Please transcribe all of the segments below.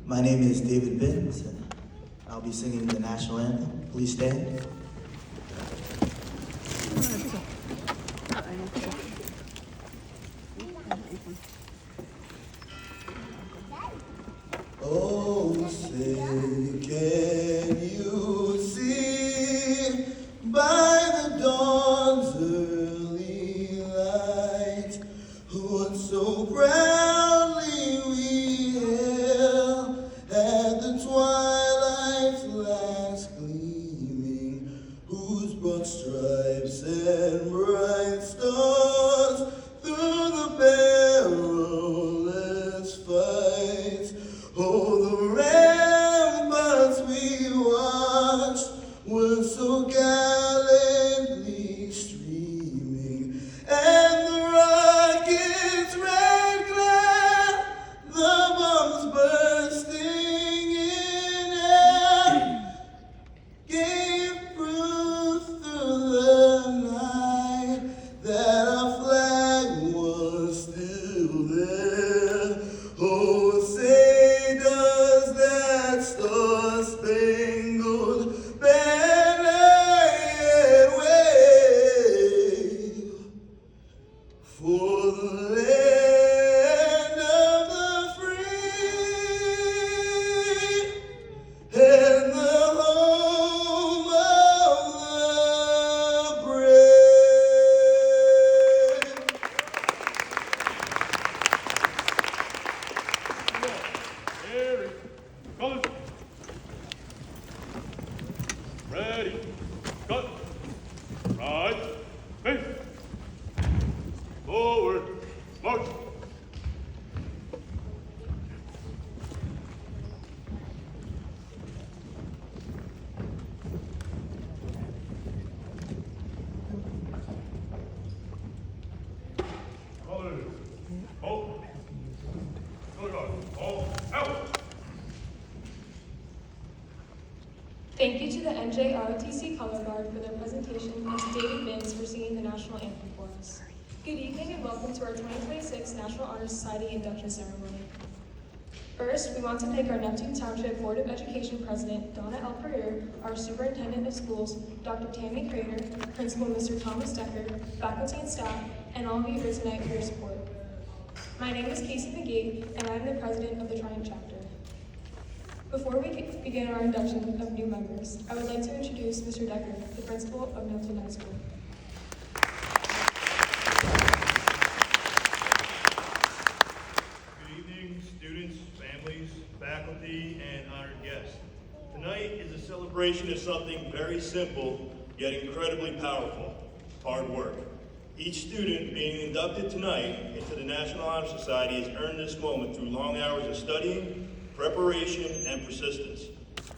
My name is David Binns, and I'll be singing the national anthem. Please stand. Oh, say, can you see by the dawn's early light what so proudly we hailed at the twilight's last gleaming, whose broad stripes and bright stars through the perilous fight. Oh, the ramparts we watched were so gallantly streaming, and the rockets' red glare, the bombs bursting in air, gave proof through the night that our flag was still there. Oh, say does that star-spangled banner yet wave for the land of the free and the home of the brave? Harry, colors. Ready, cut, right, face, forward, march. Colors, hold, color guard, all out. Thank you to the NJROTC Color Guard for their presentation and to David Binns for singing the national anthem for us. Good evening and welcome to our 2026 National Honor Society induction ceremony. First, we want to thank our Neptune Township Board of Education President, Donna L. Pereira, our Superintendent of Schools, Dr. Tammy Crater, Principal Mr. Thomas Decker, faculty and staff, and all of you here tonight for your support. My name is Casey McGee, and I am the president of the Triumph chapter. Before we begin our induction of new members, I would like to introduce Mr. Decker, the principal of Neptune High School. Good evening, students, families, faculty, and honored guests. Tonight is a celebration of something very simple, yet incredibly powerful: hard work. Each student being inducted tonight into the National Honor Society has earned this moment through long hours of studying, preparation, and persistence.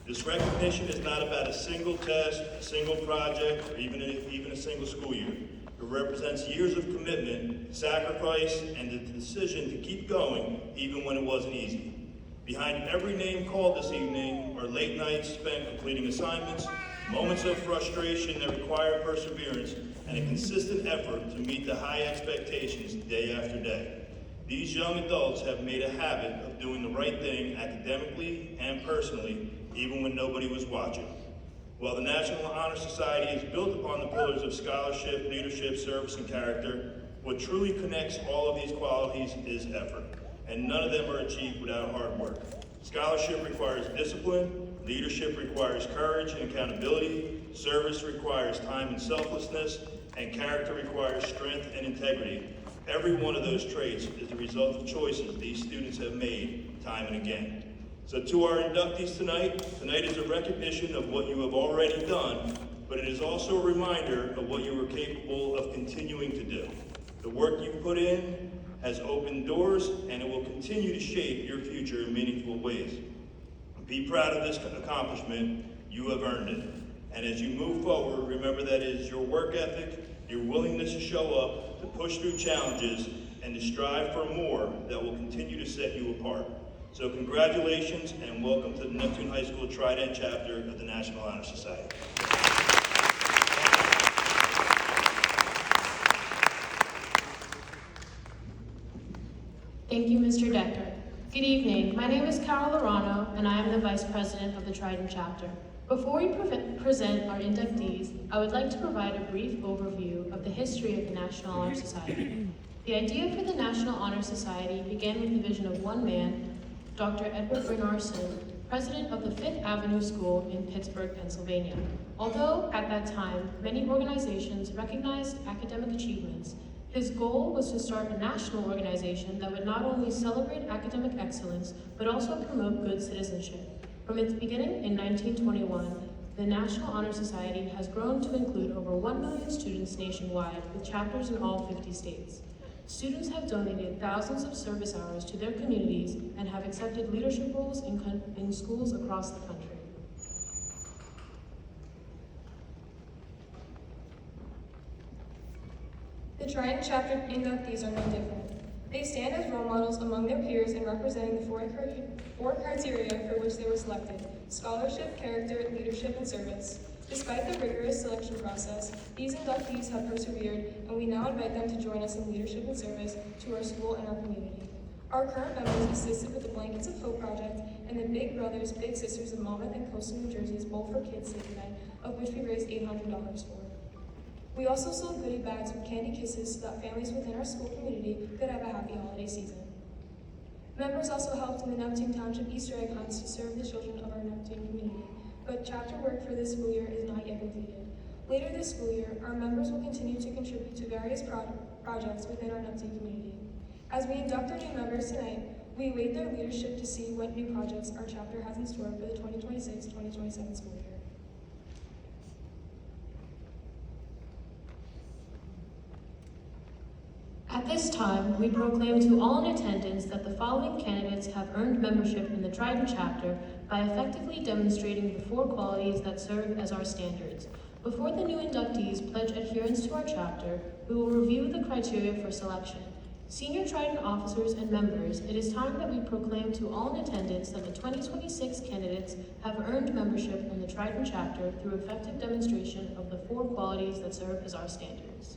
This recognition is not about a single test, a single project, or even a single school year. It represents years of commitment, sacrifice, and the decision to keep going even when it wasn't easy. Behind every name called this evening are late nights spent completing assignments, moments of frustration that require perseverance, and a consistent effort to meet the high expectations day after day. These young adults have made a habit of doing the right thing academically and personally, even when nobody was watching. While the National Honor Society is built upon the pillars of scholarship, leadership, service, and character, what truly connects all of these qualities is effort, and none of them are achieved without hard work. Scholarship requires discipline, leadership requires courage and accountability, service requires time and selflessness, and character requires strength and integrity. Every one of those traits is the result of choices these students have made time and again. So to our inductees tonight is a recognition of what you have already done, but it is also a reminder of what you are capable of continuing to do. The work you put in has opened doors, and it will continue to shape your future in meaningful ways. Be proud of this accomplishment. You have earned it. And as you move forward, remember that it is your work ethic, your willingness to show up, to push through challenges, and to strive for more that will continue to set you apart. So congratulations and welcome to the Neptune High School Trident chapter of the National Honor Society. Thank you, Mr. Decker. Good Good evening. My name is Carol Lorano, and I am the Vice President of the Trident Chapter. Before we present our inductees, I would like to provide a brief overview of the history of the National Honor Society. The idea for the National Honor Society began with the vision of one man, Dr. Edward Bernarson, president of the Fifth Avenue School in Pittsburgh, Pennsylvania. Although at that time, many organizations recognized academic achievements, his goal was to start a national organization that would not only celebrate academic excellence, but also promote good citizenship. From its beginning in 1921, the National Honor Society has grown to include over 1 million students nationwide, with chapters in all 50 states. Students have donated thousands of service hours to their communities and have accepted leadership roles in schools across the country. The Trident Chapter inductees are no different. They stand as role models among their peers in representing the four criteria for which they were selected: scholarship, character, leadership, and service. Despite the rigorous selection process, these inductees have persevered, and we now invite them to join us in leadership and service to our school and our community. Our current members assisted with the Blankets of Hope project and the Big Brothers, Big Sisters of Monmouth and Coastal New Jersey's Bowl for Kids Save event, of which we raised $800 for. We also sold goodie bags with candy kisses so that families within our school community could have a happy holiday season. Members also helped in the Neptune Township Easter egg hunts to serve the children of our Neptune community, but chapter work for this school year is not yet completed. Later this school year, our members will continue to contribute to various projects within our Neptune community. As we induct our new members tonight, we await their leadership to see what new projects our chapter has in store for the 2026-2027 school year. At this time, we proclaim to all in attendance that the following candidates have earned membership in the Trident Chapter by effectively demonstrating the 4 qualities that serve as our standards. Before the new inductees pledge adherence to our chapter, we will review the criteria for selection. Senior Trident officers and members, it is time that we proclaim to all in attendance that the 2026 candidates have earned membership in the Trident Chapter through effective demonstration of the 4 qualities that serve as our standards.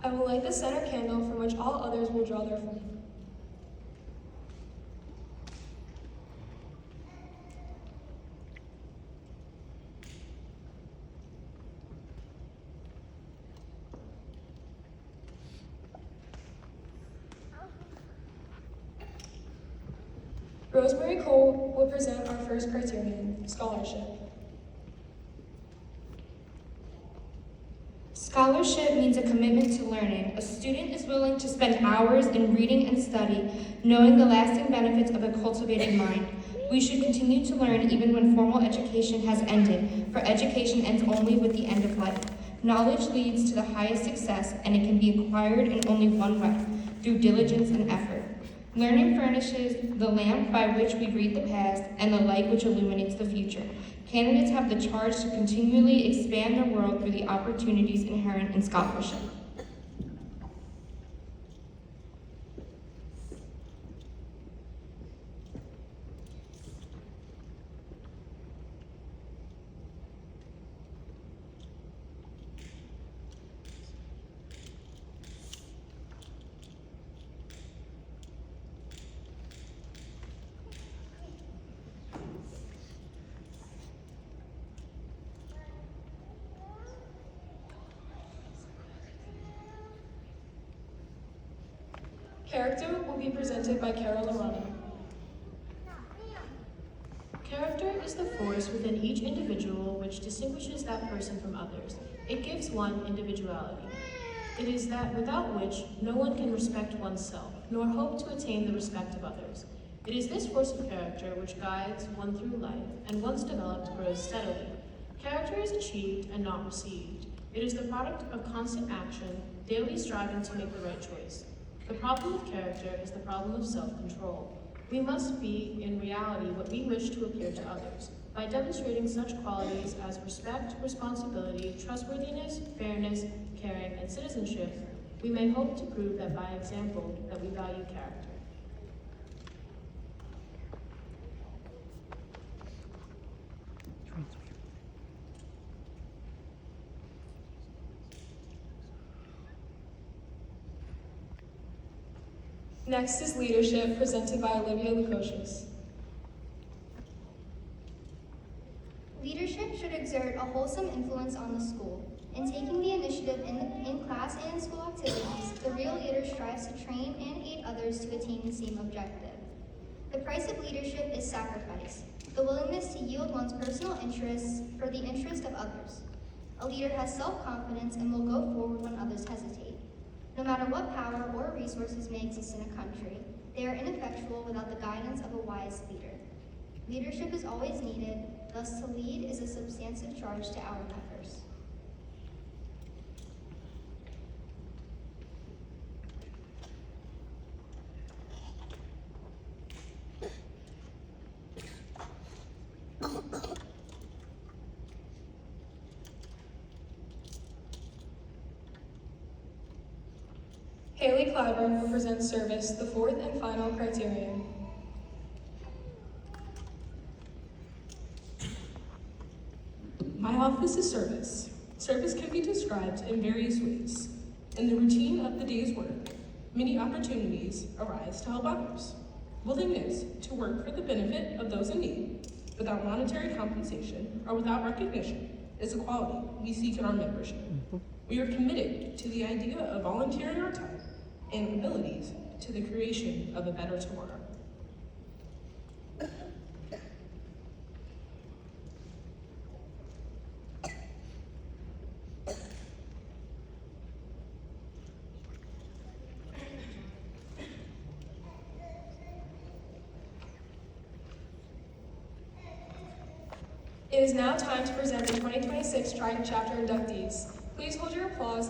I will light the center candle from which all others will draw their flame. Rosemary Cole will present our first criterion, scholarship. Scholarship means a commitment to learning. A student is willing to spend hours in reading and study, knowing the lasting benefits of a cultivated mind. We should continue to learn even when formal education has ended, for education ends only with the end of life. Knowledge leads to the highest success, and it can be acquired in only one way, through diligence and effort. Learning furnishes the lamp by which we read the past and the light which illuminates the future. Candidates have the charge to continually expand their world through the opportunities inherent in scholarship. Character will be presented by Carol Lorano. Character is the force within each individual which distinguishes that person from others. It gives one individuality. It is that without which no one can respect oneself, nor hope to attain the respect of others. It is this force of character which guides one through life, and once developed, grows steadily. Character is achieved and not received. It is the product of constant action, daily striving to make the right choice. The problem of character is the problem of self-control. We must be, in reality, what we wish to appear to others. By demonstrating such qualities as respect, responsibility, trustworthiness, fairness, caring, and citizenship, we may hope to prove that by example that we value character. Next is leadership, presented by Olivia Lukosius. Leadership should exert a wholesome influence on the school. In taking the initiative in class and in school activities, the real leader strives to train and aid others to attain the same objective. The price of leadership is sacrifice, the willingness to yield one's personal interests for the interest of others. A leader has self-confidence and will go forward when others hesitate. No matter what power or resources may exist in a country, they are ineffectual without the guidance of a wise leader. Leadership is always needed, thus to lead is a substantive charge to our members. Haley Clyburn represents service, the fourth and final criterion. My office is service. Service can be described in various ways. In the routine of the day's work, many opportunities arise to help others. Willingness to work for the benefit of those in need, without monetary compensation or without recognition, is a quality we seek in our membership. We are committed to the idea of volunteering our time and abilities to the creation of a better tomorrow. It is now time to present the 2026 Trident Chapter inductees. Please hold your applause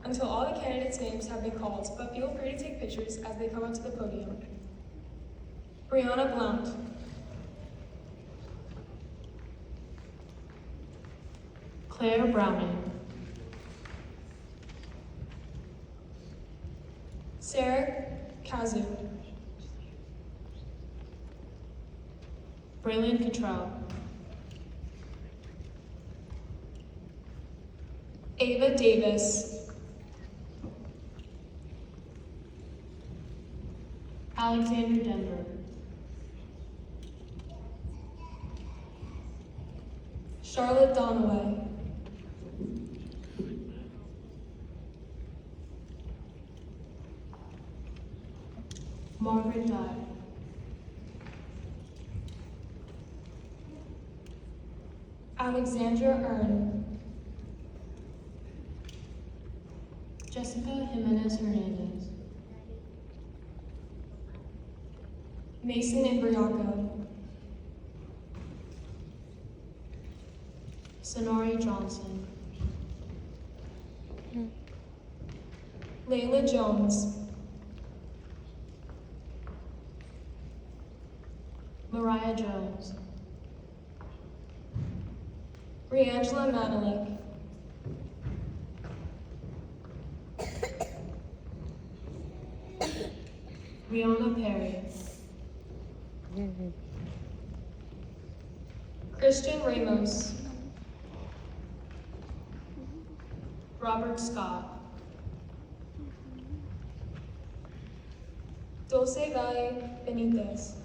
until all the candidates' names have been called, but feel free to take pictures as they come up to the podium. Brianna Blount. Claire Browning. Sarah Kazu. Braylon Cottrell. Ava Davis. Alexander Denver. Charlotte Donaway. Margaret Dye. Alexandra Earn. Jessica Jimenez Hernandez. Mason Imbriaco. Sonori Johnson. Layla Jones. Mariah Jones. Briangela Manelik. Rihanna Perry. Christian Ramos. Robert Scott. Dulce Valle Benitez.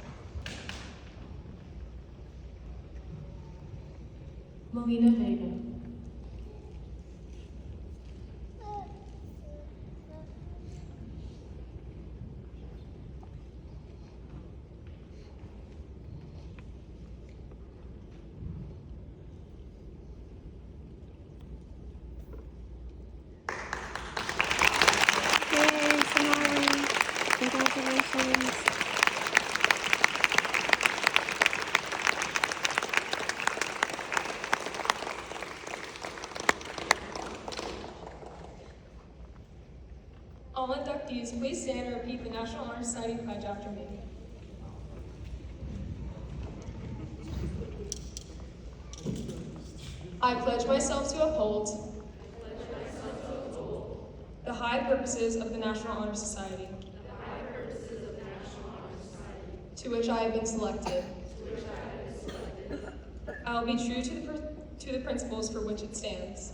Melina Vega. Yay, Sonali. Congratulations. All inductees, please stand and repeat the National Honor Society pledge after me. I pledge myself to uphold the high purposes of the National Honor Society, to which I have been selected. I will be true to the principles for which it stands.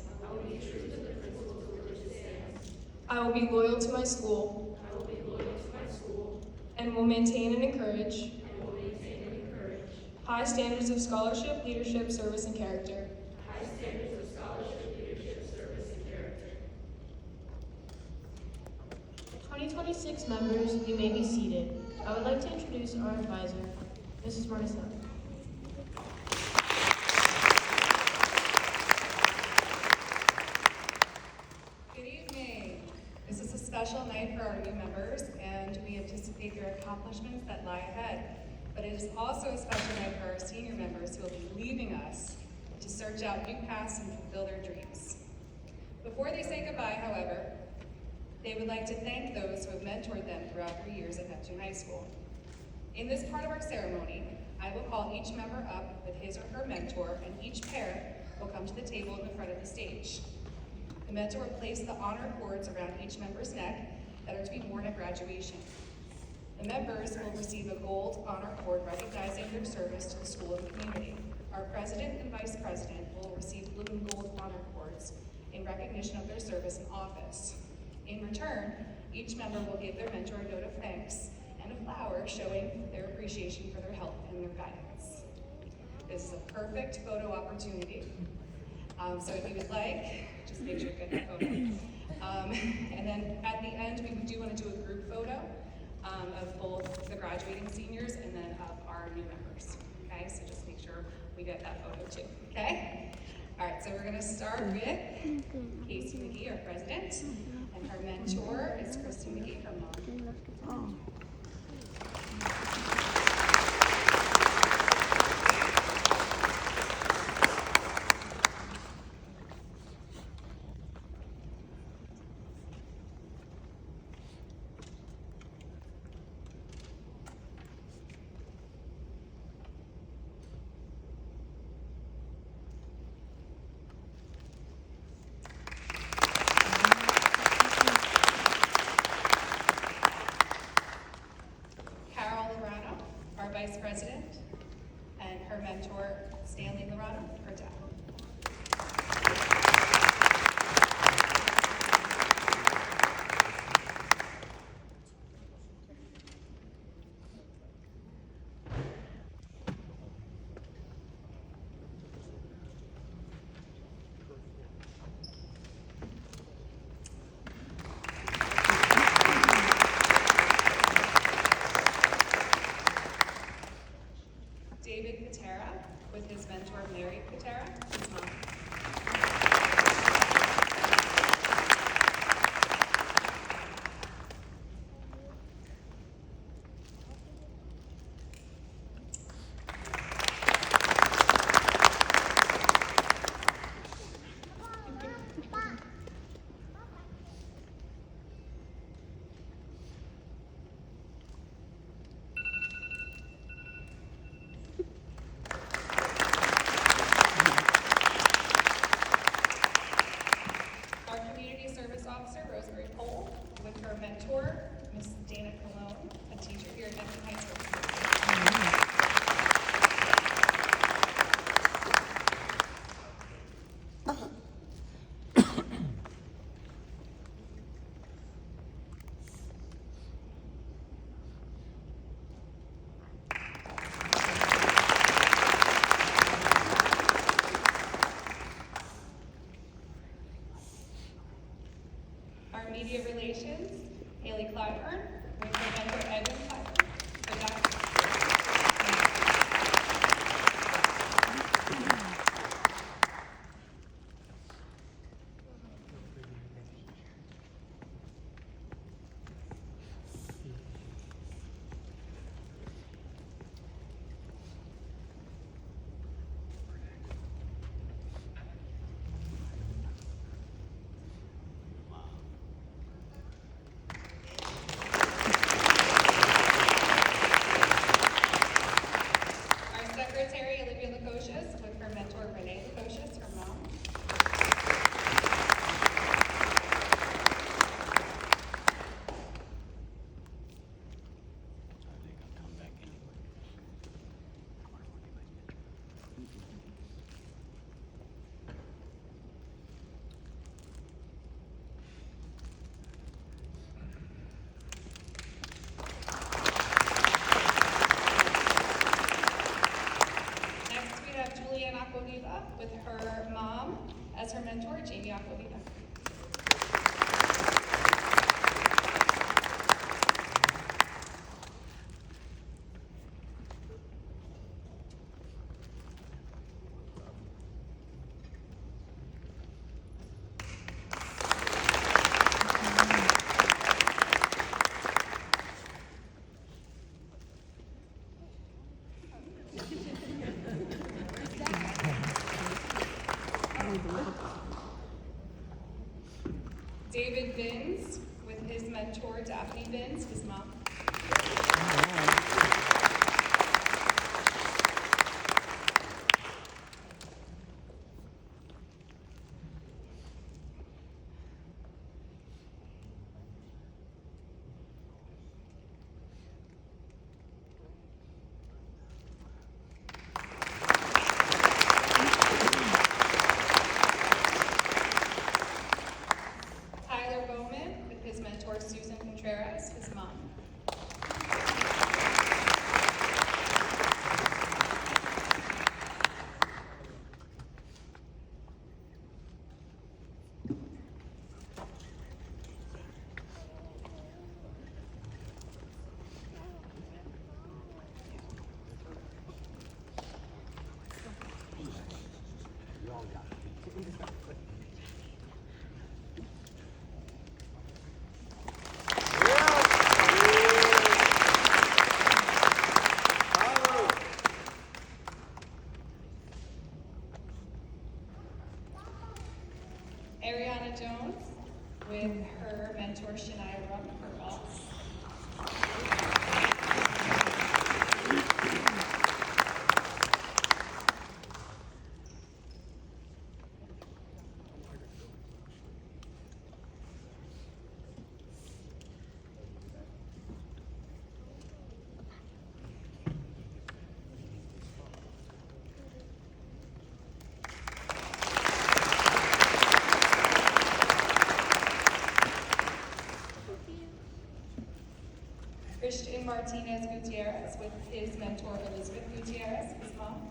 I will be loyal to my school. and will maintain and encourage high standards of scholarship, leadership, service, and character. 2026 members, you may be seated. I would like to introduce our advisor, Mrs. Marticel. Good evening. This is a special night for our new members, and we anticipate their accomplishments that lie ahead. But it is also a special night for our senior members who will be leaving us to search out new paths and fulfill their dreams. Before they say goodbye, however, they would like to thank those who have mentored them throughout their years at Neptune High School. In this part of our ceremony, I will call each member up with his or her mentor, and each pair will come to the table in the front of the stage. The mentor will place the honor cords around each member's neck that are to be worn at graduation. The members will receive a gold honor cord recognizing their service to the school and community. Our president and vice president will receive blue and gold honor cords in recognition of their service in office. In return, each member will give their mentor a note of thanks and a flower showing their appreciation for their help and their guidance. This is a perfect photo opportunity. So if you would like, just make sure you get that photo. And then at the end, we do want to do a group photo of both the graduating seniors and then of our new members. Okay, so just make sure we get that photo too. Okay? All right, so we're going to start with Casey McGee, our president, and her mentor is Kristen McGee, her mom. Vice President, and her mentor, Stanley Lorano, her dad. David Patera with his mentor, Mary Patera. David Binns with his mentor, Daphne Binns, his mom. Tyler Bowman with his mentor, Susan Contreras, his mom. Ariana Jones with her mentor, Shania Rupp, her boss. Christian Martinez Gutierrez with his mentor, Elizabeth Gutierrez, his mom.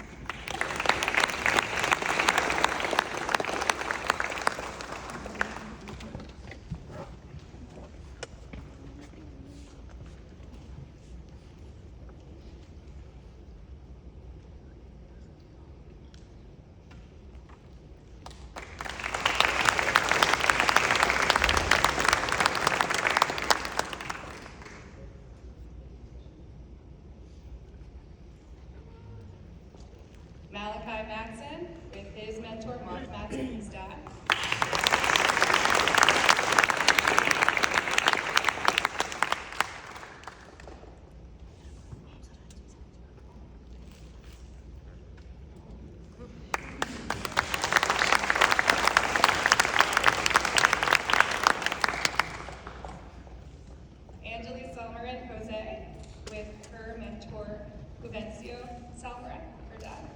Malachi Matson with his mentor, Mark Matson, his dad. Angeli Salmarin Jose with her mentor, Juvencio Salmarin, her dad.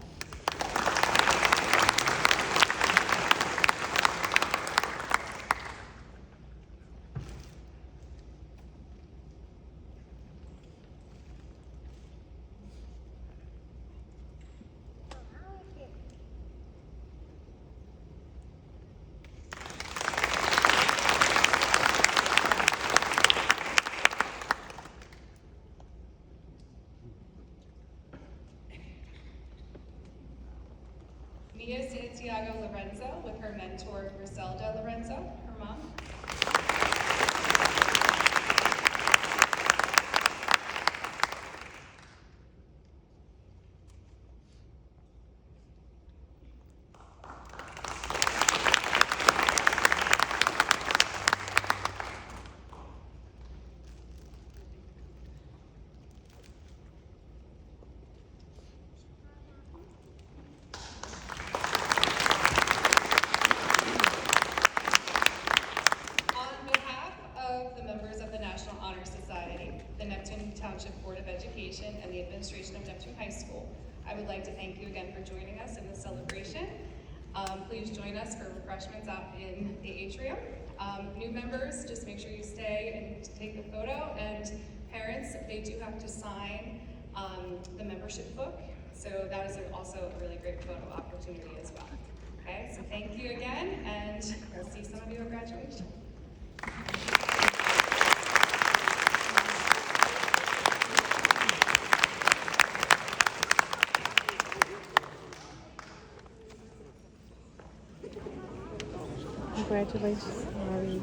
Mia Santiago Lorenzo with her mentor, Griselda Lorenzo, her mom. On behalf of the members of the National Honor Society, the Neptune Township Board of Education, and the administration of Neptune High School, I would like to thank you again for joining us in this celebration. Please join us for refreshments out in the atrium. New members, just make sure you stay and take the photo, and parents, they do have to sign the membership book, so that is also a really great photo opportunity as well. Okay, so thank you again, and we'll see some of you at graduation. Congratulations, Mari.